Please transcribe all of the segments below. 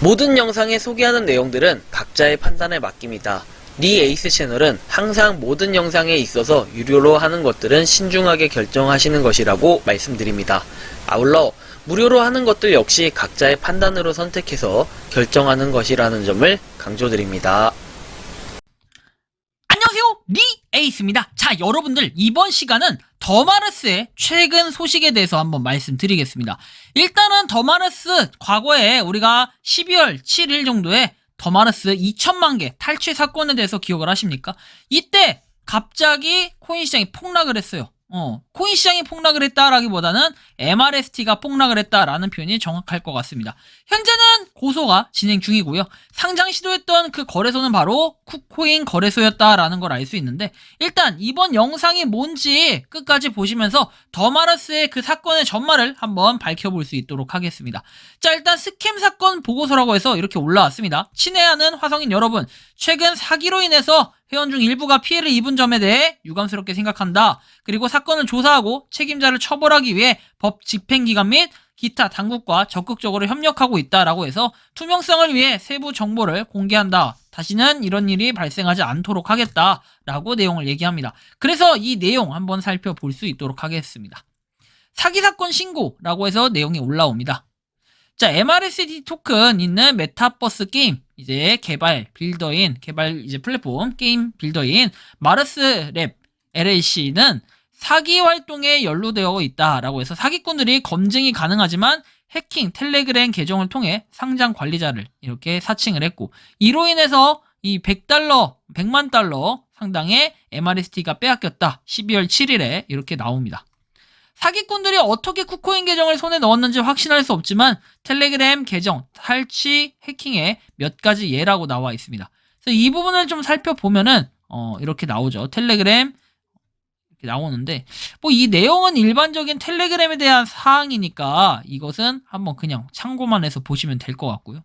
모든 영상에 소개하는 내용들은 각자의 판단에 맡깁니다. 니 에이스 채널은 항상 모든 영상에 있어서 유료로 하는 것들은 신중하게 결정하시는 것이라고 말씀드립니다. 아울러 무료로 하는 것들 역시 각자의 판단으로 선택해서 결정하는 것이라는 점을 강조드립니다. 안녕하세요, 니 에이스입니다. 자, 여러분들 이번 시간은 더마르스의 최근 소식에 대해서 한번 말씀드리겠습니다. 일단은 더마르스 과거에 우리가 12월 7일 정도에 더마르스 2천만 개 탈취 사건에 대해서 기억을 하십니까? 이때 갑자기 코인 시장이 폭락을 했어요. 코인 시장이 폭락을 했다라기보다는 MRST가 폭락을 했다라는 표현이 정확할 것 같습니다. 현재는 고소가 진행 중이고요. 상장 시도했던 그 거래소는 바로 쿠코인 거래소였다라는 걸 알 수 있는데, 일단 이번 영상이 뭔지 끝까지 보시면서 더마르스의 그 사건의 전말을 한번 밝혀볼 수 있도록 하겠습니다. 자, 일단 스캠 사건 보고서라고 해서 이렇게 올라왔습니다. 친애하는 화성인 여러분, 최근 사기로 인해서 회원 중 일부가 피해를 입은 점에 대해 유감스럽게 생각한다. 그리고 사건을 조사하고 책임자를 처벌하기 위해 법 집행기관 및 기타 당국과 적극적으로 협력하고 있다라고 해서 투명성을 위해 세부 정보를 공개한다. 다시는 이런 일이 발생하지 않도록 하겠다라고 내용을 얘기합니다. 그래서 이 내용 한번 살펴볼 수 있도록 하겠습니다. 사기사건 신고라고 해서 내용이 올라옵니다. 자, MRST 토큰 있는 메타버스 게임 이제 개발 이제 플랫폼 게임 빌더인 마르스랩 LLC는 사기 활동에 연루되어 있다라고 해서 사기꾼들이 검증이 가능하지만 해킹 텔레그램 계정을 통해 상장 관리자를 이렇게 사칭을 했고, 이로 인해서 이 $100만 달러 상당의 MRST가 빼앗겼다. 12월 7일에 이렇게 나옵니다. 사기꾼들이 어떻게 쿠코인 계정을 손에 넣었는지 확신할 수 없지만 텔레그램 계정 탈취 해킹의 몇 가지 예라고 나와 있습니다. 그래서 이 부분을 좀 살펴보면은 이렇게 나오죠. 텔레그램 이렇게 나오는데, 뭐 이 내용은 일반적인 텔레그램에 대한 사항이니까 이것은 한번 그냥 참고만 해서 보시면 될 것 같고요.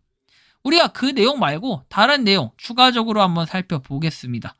우리가 그 내용 말고 다른 내용 추가적으로 한번 살펴보겠습니다.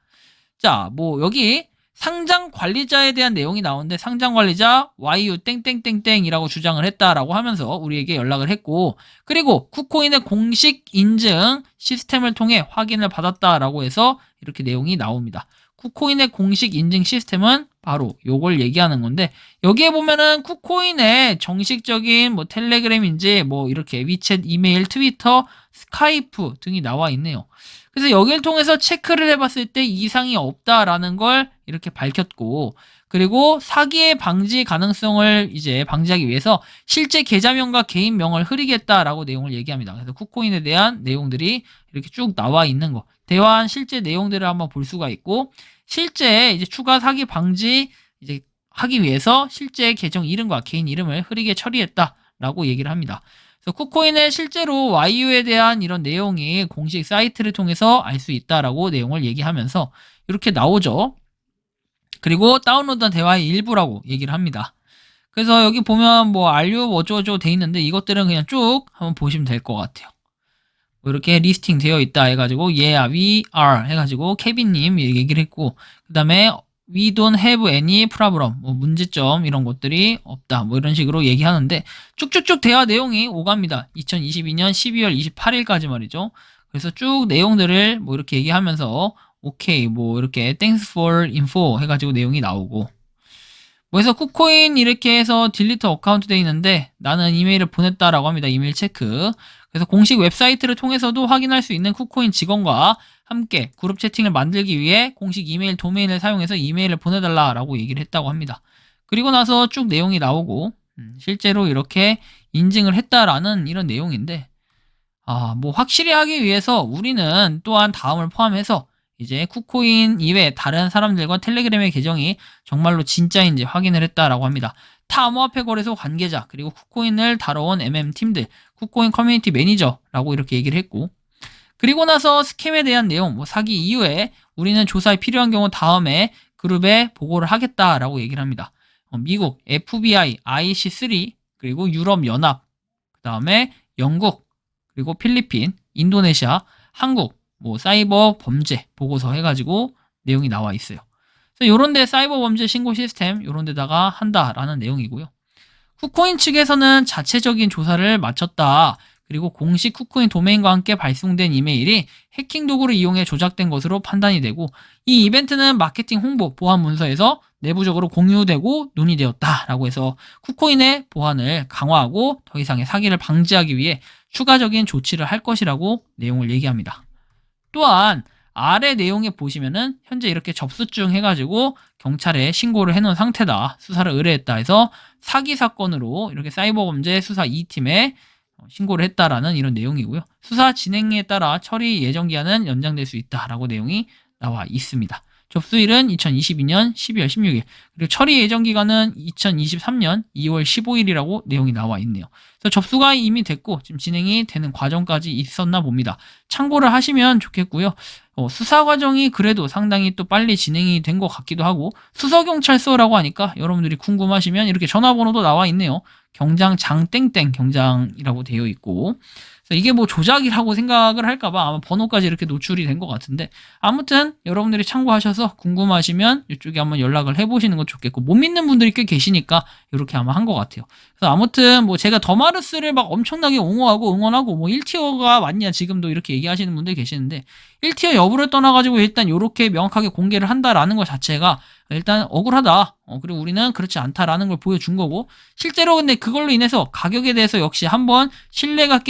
자, 뭐 여기 상장 관리자에 대한 내용이 나오는데, 상장 관리자 YU 땡땡땡땡이라고 주장을 했다라고 하면서 우리에게 연락을 했고, 그리고 쿠코인의 공식 인증 시스템을 통해 확인을 받았다라고 해서 이렇게 내용이 나옵니다. 쿠코인의 공식 인증 시스템은 바로 요걸 얘기하는 건데, 여기에 보면은 쿠코인의 정식적인 뭐 텔레그램인지 뭐 이렇게 위챗, 이메일, 트위터, 스카이프 등이 나와 있네요. 그래서 여기를 통해서 체크를 해봤을 때 이상이 없다라는 걸 이렇게 밝혔고, 그리고 사기의 방지 가능성을 이제 방지하기 위해서 실제 계좌명과 개인명을 흐리겠다라고 내용을 얘기합니다. 그래서 쿠코인에 대한 내용들이 이렇게 쭉 나와 있는 거, 대화한 실제 내용들을 한번 볼 수가 있고, 실제 이제 추가 사기 방지 이제 하기 위해서 실제 계정 이름과 개인 이름을 흐리게 처리했다라고 얘기를 합니다. 그래서 쿠코인의 실제로 YU에 대한 이런 내용이 공식 사이트를 통해서 알 수 있다라고 내용을 얘기하면서 이렇게 나오죠. 그리고 다운로드한 대화의 일부라고 얘기를 합니다. 그래서 여기 보면 뭐 RU 어쩌고저쩌고 돼 있는데, 이것들은 그냥 쭉 한번 보시면 될 것 같아요. 뭐 이렇게 리스팅 되어 있다 해가지고 yeah, we are 해가지고 케빈님 얘기를 했고, 그 다음에 we don't have any problem, 뭐 문제점 이런 것들이 없다, 뭐 이런 식으로 얘기하는데, 쭉쭉쭉 대화 내용이 오갑니다. 2022년 12월 28일까지 말이죠. 그래서 쭉 내용들을 뭐 이렇게 얘기하면서 오케이 뭐 이렇게 thanks for info 해가지고 내용이 나오고, 뭐 해서 쿠코인 이렇게 해서 딜리트 어카운트 돼 있는데 나는 이메일을 보냈다라고 합니다. 이메일 체크. 그래서 공식 웹사이트를 통해서도 확인할 수 있는 쿠코인 직원과 함께 그룹 채팅을 만들기 위해 공식 이메일 도메인을 사용해서 이메일을 보내달라라고 얘기를 했다고 합니다. 그리고 나서 쭉 내용이 나오고, 실제로 이렇게 인증을 했다라는 이런 내용인데, 뭐 확실히 하기 위해서 우리는 또한 다음을 포함해서 이제 쿠코인 이외 다른 사람들과 텔레그램의 계정이 정말로 진짜인지 확인을 했다라고 합니다. 타 암호화폐 거래소 관계자, 그리고 쿠코인을 다뤄온 MM팀들, 쿠코인 커뮤니티 매니저라고 이렇게 얘기를 했고, 그리고 나서 스캠에 대한 내용, 뭐 사기 이후에 우리는 조사에 필요한 경우 다음에 그룹에 보고를 하겠다라고 얘기를 합니다. 미국, FBI, IC3, 그리고 유럽연합, 그 다음에 영국, 그리고 필리핀, 인도네시아, 한국, 뭐 사이버 범죄 보고서 해가지고 내용이 나와 있어요. 그래서 요런 데 사이버 범죄 신고 시스템 요런 데다가 한다라는 내용이고요. 쿠코인 측에서는 자체적인 조사를 마쳤다. 그리고 공식 쿠코인 도메인과 함께 발송된 이메일이 해킹 도구를 이용해 조작된 것으로 판단이 되고, 이 이벤트는 마케팅 홍보 보안 문서에서 내부적으로 공유되고 논의되었다라고 해서 쿠코인의 보안을 강화하고 더 이상의 사기를 방지하기 위해 추가적인 조치를 할 것이라고 내용을 얘기합니다. 또한 아래 내용에 보시면은 현재 이렇게 접수증 해가지고 경찰에 신고를 해놓은 상태다, 수사를 의뢰했다 해서 사기 사건으로 이렇게 사이버범죄 수사 2팀에 신고를 했다라는 이런 내용이고요. 수사 진행에 따라 처리 예정 기한은 연장될 수 있다라고 내용이 나와 있습니다. 접수일은 2022년 12월 16일, 그리고 처리 예정 기간은 2023년 2월 15일이라고 내용이 나와 있네요. 그래서 접수가 이미 됐고 지금 진행이 되는 과정까지 있었나 봅니다. 참고를 하시면 좋겠고요. 수사 과정이 그래도 상당히 또 빨리 진행이 된 것 같기도 하고, 수서경찰서라고 하니까 여러분들이 궁금하시면 이렇게 전화번호도 나와 있네요. 경장 장땡땡 경장이라고 되어 있고, 그래서 이게 뭐 조작이라고 생각을 할까봐 아마 번호까지 이렇게 노출이 된 것 같은데, 아무튼 여러분들이 참고하셔서 궁금하시면 이쪽에 한번 연락을 해보시는 것 좋겠고, 못 믿는 분들이 꽤 계시니까 이렇게 아마 한 것 같아요. 그래서 아무튼 뭐 제가 더마르스를 막 엄청나게 옹호하고 응원하고 뭐 1티어가 맞냐 지금도 이렇게 얘기하시는 분들 계시는데, 1티어 여부를 떠나가지고 일단 이렇게 명확하게 공개를 한다라는 것 자체가 일단 억울하다. 그리고 우리는 그렇지 않다라는 걸 보여준 거고, 실제로 근데 그걸로 인해서 가격에 대해서 역시 한번 신뢰가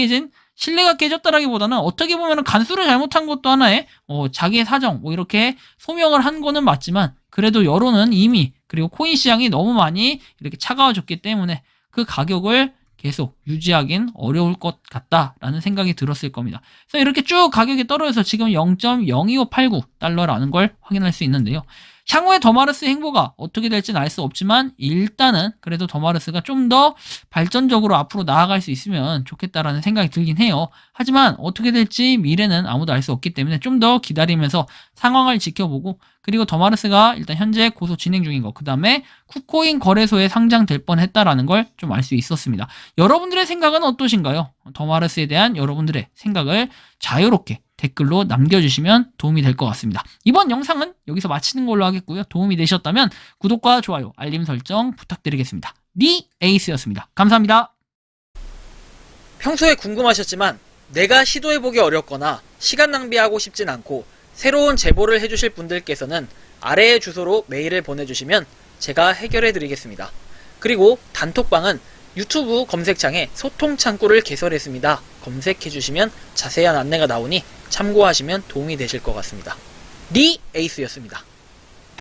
깨졌다라기보다는 어떻게 보면 간수를 잘못한 것도 하나의 자기의 사정 뭐 이렇게 소명을 한 거는 맞지만, 그래도 여론은 이미, 그리고 코인 시장이 너무 많이 이렇게 차가워졌기 때문에 그 가격을 계속 유지하긴 어려울 것 같다라는 생각이 들었을 겁니다. 그래서 이렇게 쭉 가격이 떨어져서 지금 0.02589달러라는 걸 확인할 수 있는데요. 향후에 더마르스 행보가 어떻게 될지는 알 수 없지만 일단은 그래도 더마르스가 좀 더 발전적으로 앞으로 나아갈 수 있으면 좋겠다라는 생각이 들긴 해요. 하지만 어떻게 될지 미래는 아무도 알 수 없기 때문에 좀 더 기다리면서 상황을 지켜보고, 그리고 더마르스가 일단 현재 고소 진행 중인 거, 그 다음에 쿠코인 거래소에 상장될 뻔했다라는 걸 좀 알 수 있었습니다. 여러분들의 생각은 어떠신가요? 더마르스에 대한 여러분들의 생각을 자유롭게 댓글로 남겨주시면 도움이 될 것 같습니다. 이번 영상은 여기서 마치는 걸로 하겠고요. 도움이 되셨다면 구독과 좋아요, 알림 설정 부탁드리겠습니다. 니 에이스였습니다. 감사합니다. 평소에 궁금하셨지만 내가 시도해보기 어렵거나 시간 낭비하고 싶진 않고 새로운 제보를 해주실 분들께서는 아래의 주소로 메일을 보내주시면 제가 해결해드리겠습니다. 그리고 단톡방은 유튜브 검색창에 소통 창구를 개설했습니다. 검색해주시면 자세한 안내가 나오니 참고하시면 도움이 되실 것 같습니다. 니 에이스였습니다.